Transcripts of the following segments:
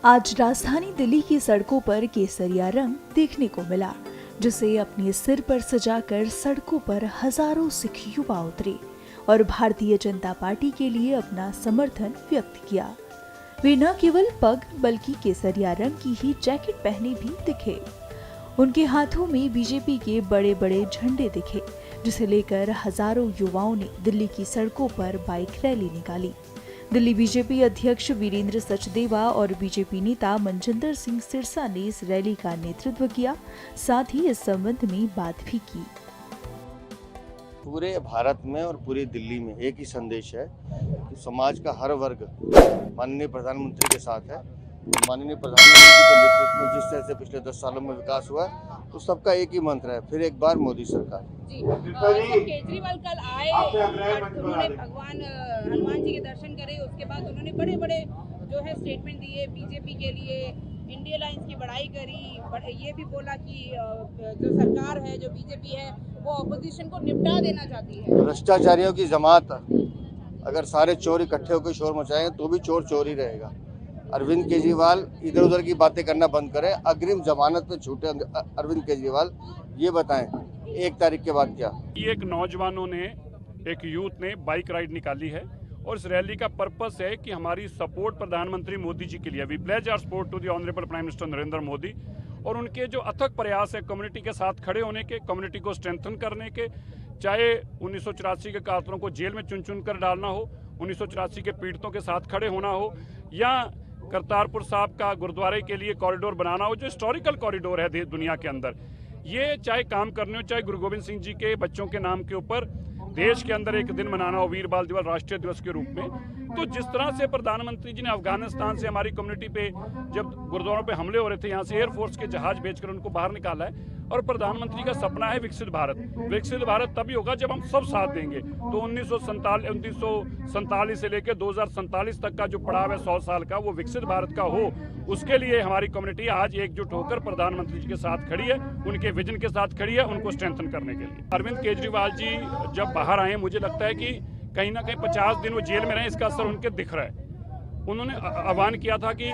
आज राजधानी दिल्ली की सड़कों पर केसरिया रंग देखने को मिला, जिसे अपने सिर पर सजाकर सड़कों पर हजारों सिख युवा उतरे और भारतीय जनता पार्टी के लिए अपना समर्थन व्यक्त किया। वे न केवल पग बल्कि केसरिया रंग की ही जैकेट पहने भी दिखे। उनके हाथों में बीजेपी के बड़े बड़े झंडे दिखे, जिसे लेकर हजारों युवाओं ने दिल्ली की सड़कों पर बाइक रैली निकाली। दिल्ली बीजेपी अध्यक्ष वीरेंद्र सचदेवा और बीजेपी नेता मनजिंदर सिंह सिरसा ने इस रैली का नेतृत्व किया, साथ ही इस संबंध में बात भी की। पूरे भारत में और पूरी दिल्ली में एक ही संदेश है कि समाज का हर वर्ग माननीय प्रधानमंत्री के साथ है। माननीय प्रधानमंत्री के नेतृत्व में जिस तरह से पिछले 10 सालों में विकास हुआ तो सबका एक ही मंत्र है, फिर एक बार मोदी सरकार। जी, केजरीवाल कल आए, उन्होंने भगवान हनुमान जी के दर्शन करे, उसके बाद उन्होंने बड़े बड़े जो है स्टेटमेंट दिए बीजेपी के लिए, इंडिया लाइंस की बड़ाई करी, ये भी बोला कि जो सरकार है, जो बीजेपी है, वो ऑपोजिशन को निपटा देना चाहती है। भ्रष्टाचारियों की जमात, अगर सारे चोर इकट्ठे होकर शोर मचाएंगे तो भी चोर चोर ही रहेगा। अरविंद केजरीवाल इधर उधर की बातें करना बंद करें। अग्रिम जमानत पे छूटे अरविंद केजरीवाल, ये बताएं 1 तारीख के बाद क्या। एक नौजवानों ने, एक यूथ ने बाइक राइड निकाली है और इस रैली का पर्पस है कि हमारी सपोर्ट प्रधानमंत्री मोदी जी के लिए, we pledge our support to the honourable prime minister Narendra Modi, और उनके जो अथक प्रयास है कम्युनिटी के साथ खड़े होने के, कम्युनिटी को स्ट्रेंथन करने के, चाहे 1984 के कातलों को जेल में चुन चुन कर डालना हो, 1984 के पीड़ितों के साथ खड़े होना हो, या करतारपुर साहब का गुरुद्वारे के लिए कॉरिडोर बनाना हो, जो हिस्टोरिकल कॉरिडोर है दुनिया के अंदर, ये चाहे काम करने हो, चाहे गुरु गोविंद सिंह जी के बच्चों के नाम के ऊपर देश के अंदर एक दिन मनाना हो वीर बाल दिवस राष्ट्रीय दिवस के रूप में। तो जिस तरह से प्रधानमंत्री जी ने अफगानिस्तान से हमारी कम्युनिटी पे जब गुरुद्वारों पे हमले हो रहे थे, यहाँ से एयरफोर्स के जहाज भेजकर उनको बाहर निकाला है, और प्रधानमंत्री का सपना है विकसित भारत। विकसित भारत तभी होगा जब हम सब साथ देंगे। तो 1947 से लेकर 2047 तक का जो पड़ाव है 100 साल का, वो विकसित भारत का हो, उसके लिए हमारी कम्युनिटी आज एकजुट होकर प्रधानमंत्री जी के साथ खड़ी है, उनके विजन के साथ खड़ी है, उनको स्ट्रेंथन करने के लिए। अरविंद केजरीवाल जी जब बाहर आए, मुझे लगता है कि कहीं ना कहीं 50 दिन वो जेल में रहे, इसका असर उनके दिख रहा है। उन्होंने आह्वान किया था कि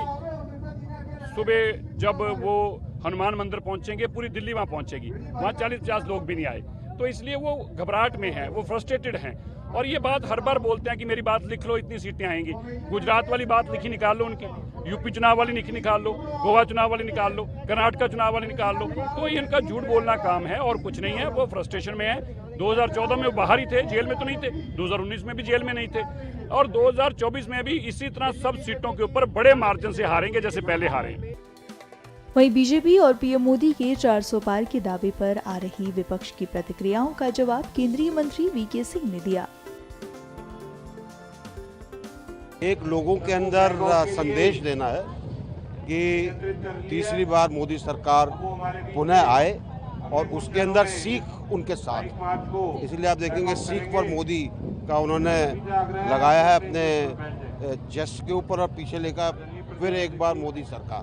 सुबह जब वो हनुमान मंदिर पहुंचेंगे, पूरी दिल्ली वहां पहुंचेगी, वहां 40-50 लोग भी नहीं आए, तो इसलिए वो घबराहट में है, वो फ्रस्ट्रेटेड हैं। और ये बात हर बार बोलते हैं कि मेरी बात लिख लो, इतनी सीटें आएंगी। गुजरात वाली बात लिखी निकाल लो, उनकी यूपी चुनाव वाली लिखी निकाल लो, गोवा चुनाव वाली निकाल लो, कर्नाटका चुनाव वाली निकाल लो। तो ये इनका झूठ बोलना काम है और कुछ नहीं है। वो फ्रस्ट्रेशन में है। 2014 में वो बाहर ही थे, जेल में तो नहीं थे, 2019 में भी जेल में नहीं थे, और 2024 में भी इसी तरह सब सीटों के ऊपर बड़े मार्जिन से हारेंगे जैसे पहले हारे। वहीं बीजेपी और पीएम मोदी के 400 पार के दावे पर आ रही विपक्ष की प्रतिक्रियाओं का जवाब केंद्रीय मंत्री वीके सिंह ने दिया। एक लोगों के अंदर संदेश देना है कि तीसरी बार मोदी सरकार पुनः आए और उसके अंदर सीख उनके साथ। इसलिए आप देखेंगे सीख फॉर मोदी का उन्होंने लगाया है अपने चेस्ट के ऊपर और पीछे लिखा फिर एक बार मोदी सरकार।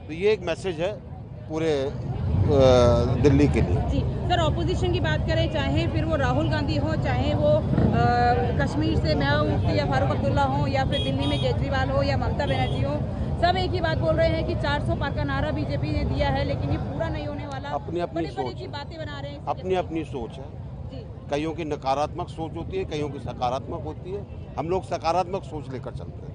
तो ये एक मैसेज है पूरे दिल्ली के लिए। जी सर, ऑपोजिशन की बात करें, चाहे फिर वो राहुल गांधी हो, चाहे वो कश्मीर से महबूबा मुफ्ती या फारूक अब्दुल्ला हो, या फिर दिल्ली में केजरीवाल हो या ममता बनर्जी हो, सब एक ही बात बोल रहे हैं कि 400 पार का नारा बीजेपी ने दिया है, लेकिन ये पूरा नहीं होने वाला। अपनी अपनी सोच की बातें बना रहे हैं, अपनी अपनी सोच है। कईयों की नकारात्मक सोच होती है, कईयों की सकारात्मक होती है। हम लोग सकारात्मक सोच लेकर चलते हैं।